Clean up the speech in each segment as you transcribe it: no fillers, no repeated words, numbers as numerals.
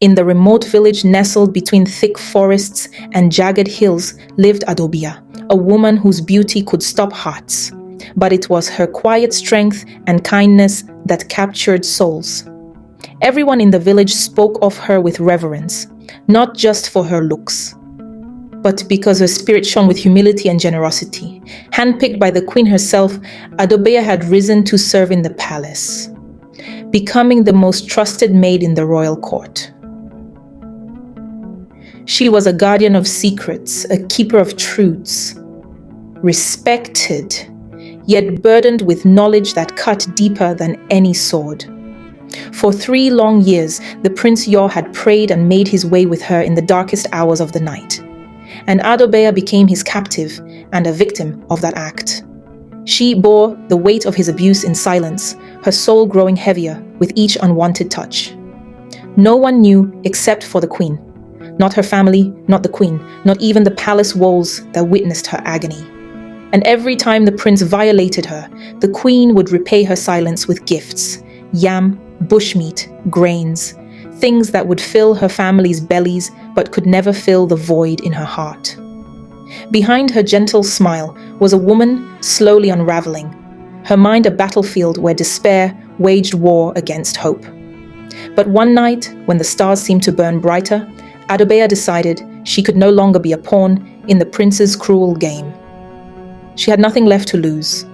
In the remote village nestled between thick forests and jagged hills lived Adobea, a woman whose beauty could stop hearts. But it was her quiet strength and kindness that captured souls. Everyone in the village spoke of her with reverence, not just for her looks, but because her spirit shone with humility and generosity. Handpicked by the queen herself, Adobea had risen to serve in the palace, becoming the most trusted maid in the royal court. She was a guardian of secrets, a keeper of truths, respected, yet burdened with knowledge that cut deeper than any sword. For 3 long years, the Prince Yor had prayed and made his way with her in the darkest hours of the night. And Adobea became his captive and a victim of that act. She bore the weight of his abuse in silence, her soul growing heavier with each unwanted touch. No one knew except for the queen. Not her family, not the queen, not even the palace walls that witnessed her agony. And every time the prince violated her, the queen would repay her silence with gifts: yam, bushmeat, grains, things that would fill her family's bellies but could never fill the void in her heart. Behind her gentle smile was a woman slowly unraveling, her mind a battlefield where despair waged war against hope. But one night, when the stars seemed to burn brighter, Adobea decided she could no longer be a pawn in the prince's cruel game. She had nothing left to lose.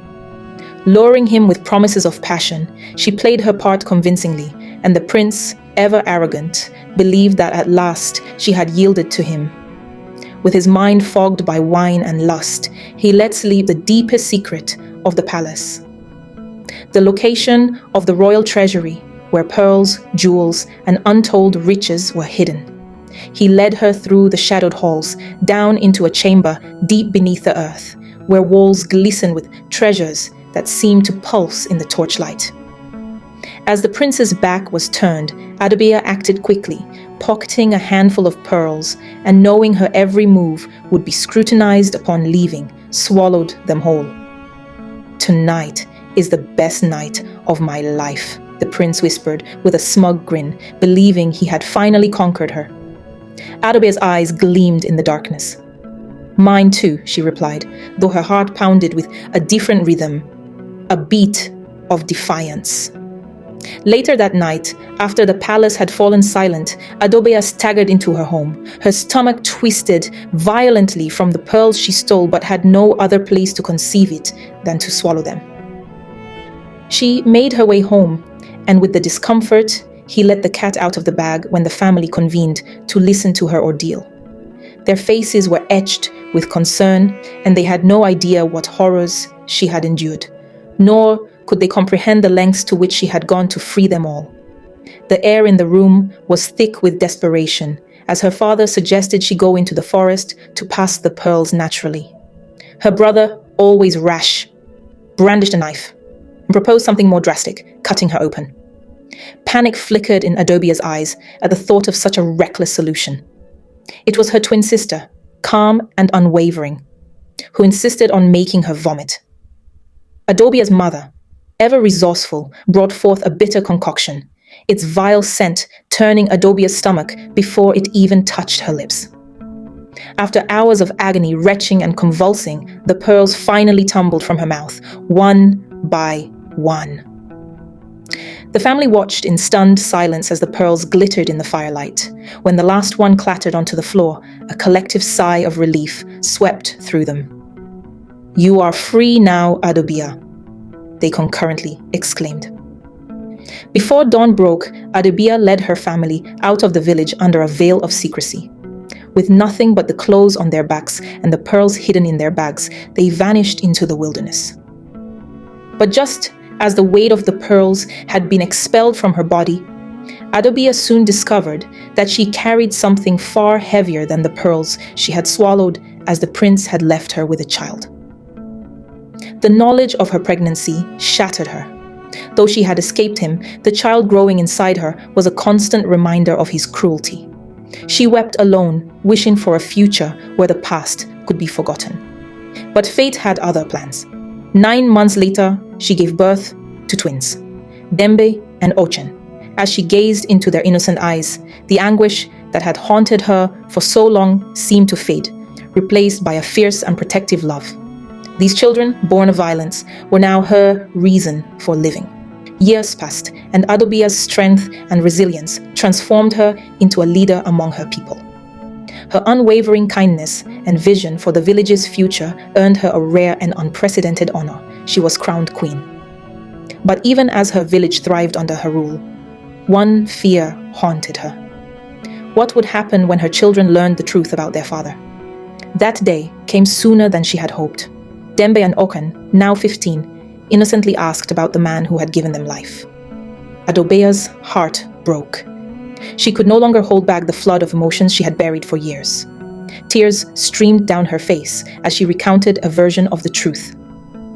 Luring him with promises of passion, she played her part convincingly, and the prince, ever arrogant, believed that at last she had yielded to him. With his mind fogged by wine and lust, he let sleep the deepest secret of the palace. The location of the royal treasury, where pearls, jewels, and untold riches were hidden. He led her through the shadowed halls, down into a chamber deep beneath the earth, where walls glistened with treasures that seemed to pulse in the torchlight. As the prince's back was turned, Adobea acted quickly, pocketing a handful of pearls, and knowing her every move would be scrutinized upon leaving, swallowed them whole. "Tonight is the best night of my life," the prince whispered with a smug grin, believing he had finally conquered her. Adobea's eyes gleamed in the darkness. "Mine too," she replied, though her heart pounded with a different rhythm, a beat of defiance. Later that night, after the palace had fallen silent, Adobea staggered into her home, her stomach twisted violently from the pearls she stole but had no other place to conceive it than to swallow them. She made her way home, and with the discomfort, he let the cat out of the bag when the family convened to listen to her ordeal. Their faces were etched with concern, and they had no idea what horrors she had endured, nor could they comprehend the lengths to which she had gone to free them all. The air in the room was thick with desperation, as her father suggested she go into the forest to pass the pearls naturally. Her brother, always rash, brandished a knife and proposed something more drastic, cutting her open. Panic flickered in Adobea's eyes at the thought of such a reckless solution. It was her twin sister, calm and unwavering, who insisted on making her vomit. Adobea's mother, ever resourceful, brought forth a bitter concoction, its vile scent turning Adobea's stomach before it even touched her lips. After hours of agony, retching and convulsing, the pearls finally tumbled from her mouth, one by one. The family watched in stunned silence as the pearls glittered in the firelight. When the last one clattered onto the floor, a collective sigh of relief swept through them. "You are free now, Adobea," they concurrently exclaimed. Before dawn broke, Adobea led her family out of the village under a veil of secrecy. With nothing but the clothes on their backs and the pearls hidden in their bags, they vanished into the wilderness. But just as the weight of the pearls had been expelled from her body, Adobea soon discovered that she carried something far heavier than the pearls she had swallowed as the prince had left her with a child. The knowledge of her pregnancy shattered her. Though she had escaped him, the child growing inside her was a constant reminder of his cruelty. She wept alone, wishing for a future where the past could be forgotten. But fate had other plans. 9 months later, she gave birth to twins, Dembe and Ochen, As she gazed into their innocent eyes, the anguish that had haunted her for so long seemed to fade, replaced by a fierce and protective love. These children, born of violence, were now her reason for living. Years passed, and Adobea's strength and resilience transformed her into a leader among her people. Her unwavering kindness and vision for the village's future earned her a rare and unprecedented honor. She was crowned queen. But even as her village thrived under her rule, one fear haunted her. What would happen when her children learned the truth about their father? That day came sooner than she had hoped. Dembe and Okan, now 15, innocently asked about the man who had given them life. Adobea's heart broke. She could no longer hold back the flood of emotions she had buried for years. Tears streamed down her face as she recounted a version of the truth,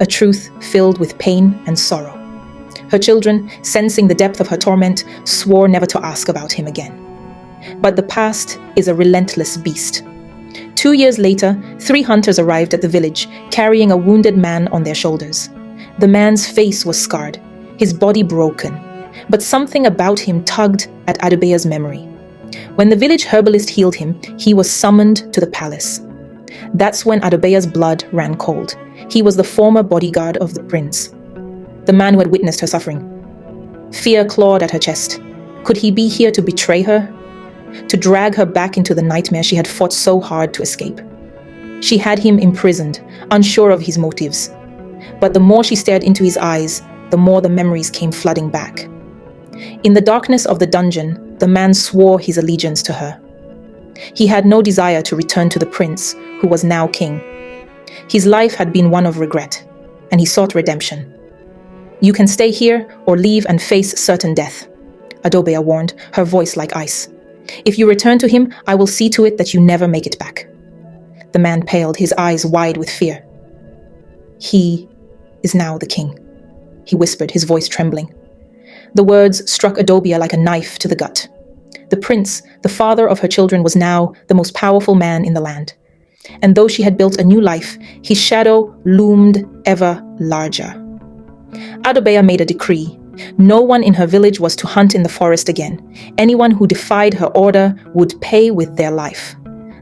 a truth filled with pain and sorrow. Her children, sensing the depth of her torment, swore never to ask about him again. But the past is a relentless beast. 2 years later, 3 hunters arrived at the village, carrying a wounded man on their shoulders. The man's face was scarred, his body broken, but something about him tugged at Adobea's memory. When the village herbalist healed him, he was summoned to the palace. That's when Adobea's blood ran cold. He was the former bodyguard of the prince, the man who had witnessed her suffering. Fear clawed at her chest. Could he be here to betray her? To drag her back into the nightmare she had fought so hard to escape? She had him imprisoned, unsure of his motives. But the more she stared into his eyes, the more the memories came flooding back. In the darkness of the dungeon, the man swore his allegiance to her. He had no desire to return to the prince, who was now king. His life had been one of regret, and he sought redemption. "You can stay here or leave and face certain death," Adobea warned, her voice like ice. "If you return to him, I will see to it that you never make it back." The man paled, his eyes wide with fear. "He is now the king," he whispered, his voice trembling. The words struck Adobea like a knife to the gut. The prince, the father of her children, was now the most powerful man in the land. And though she had built a new life, his shadow loomed ever larger. Adobea made a decree. No one in her village was to hunt in the forest again. Anyone who defied her order would pay with their life.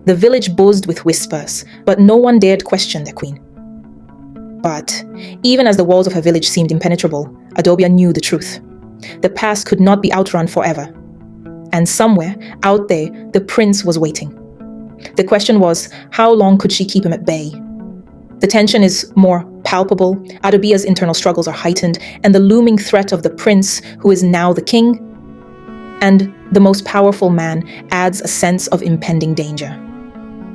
The village buzzed with whispers, but no one dared question their queen. But even as the walls of her village seemed impenetrable, Adobea knew the truth. The past could not be outrun forever. And somewhere, out there, the prince was waiting. The question was, how long could she keep him at bay? The tension is more palpable, Adobea's internal struggles are heightened, and the looming threat of the prince, who is now the king, and the most powerful man, adds a sense of impending danger.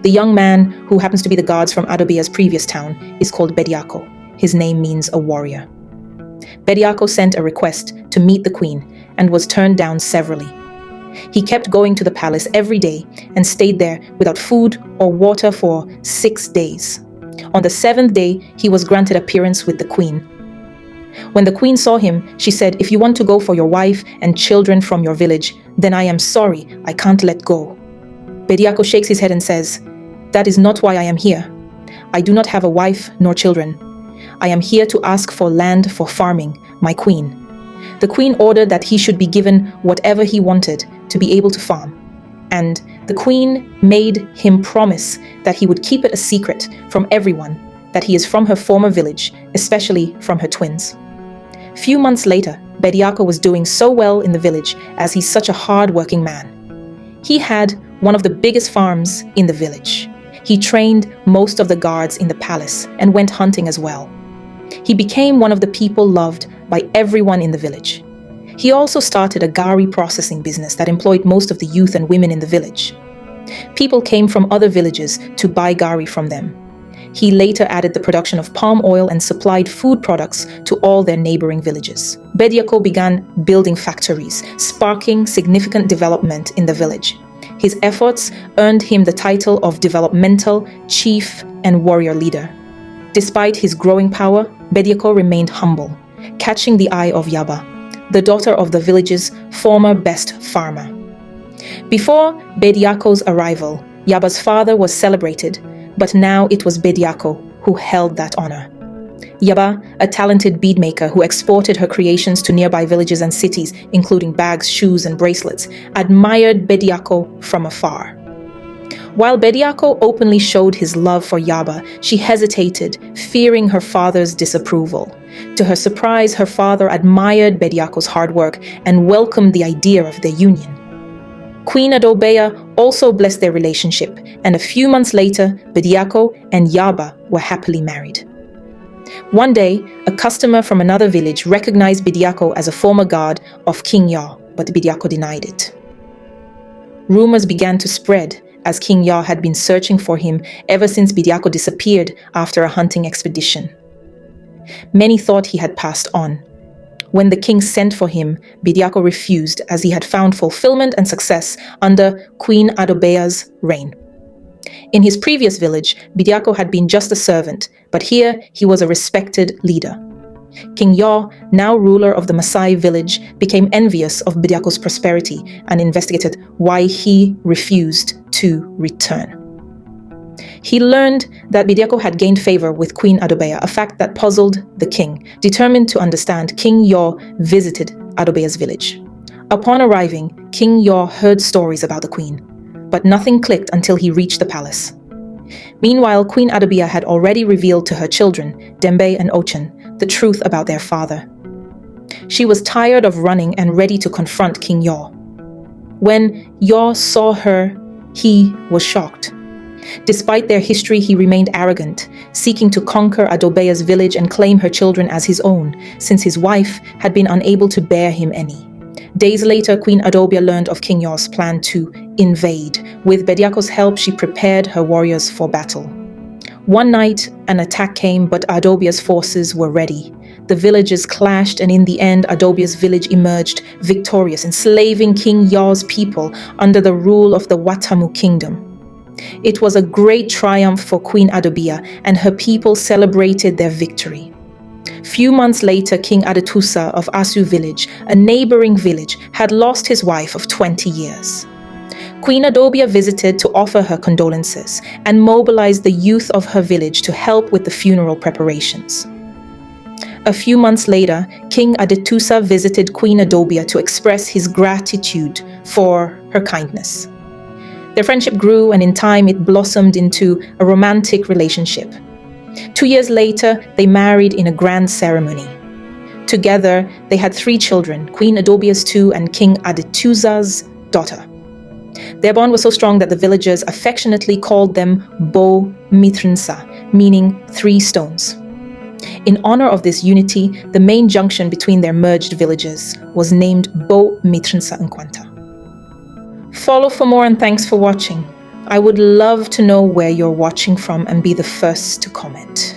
The young man, who happens to be the guards from Adobea's previous town, is called Bediako. His name means a warrior. Bediako sent a request to meet the queen and was turned down severally. He kept going to the palace every day and stayed there without food or water for 6 days. On the 7th day, he was granted appearance with the queen. When the queen saw him, she said, "If you want to go for your wife and children from your village, then I am sorry, I can't let go." Bediako shakes his head and says, "That is not why I am here. I do not have a wife nor children. I am here to ask for land for farming, my queen." The queen ordered that he should be given whatever he wanted to be able to farm. And the queen made him promise that he would keep it a secret from everyone that he is from her former village, especially from her twins. Few months later, Bediako was doing so well in the village as he's such a hard-working man. He had one of the biggest farms in the village. He trained most of the guards in the palace and went hunting as well. He became one of the people loved by everyone in the village. He also started a gari processing business that employed most of the youth and women in the village. People came from other villages to buy gari from them. He later added the production of palm oil and supplied food products to all their neighboring villages. Bediako began building factories, sparking significant development in the village. His efforts earned him the title of developmental chief and warrior leader. Despite his growing power, Bediako remained humble, catching the eye of Yaba, the daughter of the village's former best farmer. Before Bediako's arrival, Yaba's father was celebrated, but now it was Bediako who held that honor. Yaba, a talented beadmaker who exported her creations to nearby villages and cities, including bags, shoes, and bracelets, admired Bediako from afar. While Bediako openly showed his love for Yaba, she hesitated, fearing her father's disapproval. To her surprise, her father admired Bediako's hard work and welcomed the idea of their union. Queen Adobea also blessed their relationship, and a few months later, Bediako and Yaba were happily married. One day, a customer from another village recognized Bediako as a former guard of King Ya, but Bediako denied it. Rumors began to spread, as King Ya had been searching for him ever since Bediako disappeared after a hunting expedition. Many thought he had passed on. When the king sent for him, Bediako refused, as he had found fulfillment and success under Queen Adobea's reign. In his previous village, Bediako had been just a servant, but here he was a respected leader. King Ya, now ruler of the Maasai village, became envious of Bediako's prosperity and investigated why he refused to return. He learned that Bediako had gained favor with Queen Adobea, a fact that puzzled the king. Determined to understand, King Ya visited Adobea's village. Upon arriving, King Ya heard stories about the queen, but nothing clicked until he reached the palace. Meanwhile, Queen Adobea had already revealed to her children, Dembe and Ochen, the truth about their father. She was tired of running and ready to confront King Ya. When Ya saw her, he was shocked. Despite their history, he remained arrogant, seeking to conquer Adobea's village and claim her children as his own, since his wife had been unable to bear him any. Days later, Queen Adobea learned of King Ya's plan to invade. With Bediako's help, she prepared her warriors for battle. One night, an attack came, but Adobea's forces were ready. The villages clashed, and in the end, Adobea's village emerged victorious, enslaving King Ya's people under the rule of the Watamu kingdom. It was a great triumph for Queen Adobea, and her people celebrated their victory. Few months later, King Adetusa of Asu village, a neighboring village, had lost his wife of 20 years. Queen Adobea visited to offer her condolences and mobilized the youth of her village to help with the funeral preparations. A few months later, King Adetusa visited Queen Adobea to express his gratitude for her kindness. Their friendship grew, and in time it blossomed into a romantic relationship. 2 years later, they married in a grand ceremony. Together, they had 3 children, Queen Adobea's 2 and King Adetusa's daughter. Their bond was so strong that the villagers affectionately called them Bo Mitrinsa, meaning 3 stones. In honor of this unity, the main junction between their merged villages was named Bo Mitrinsa Nkwanta. Follow for more, and thanks for watching. I would love to know where you're watching from and be the first to comment.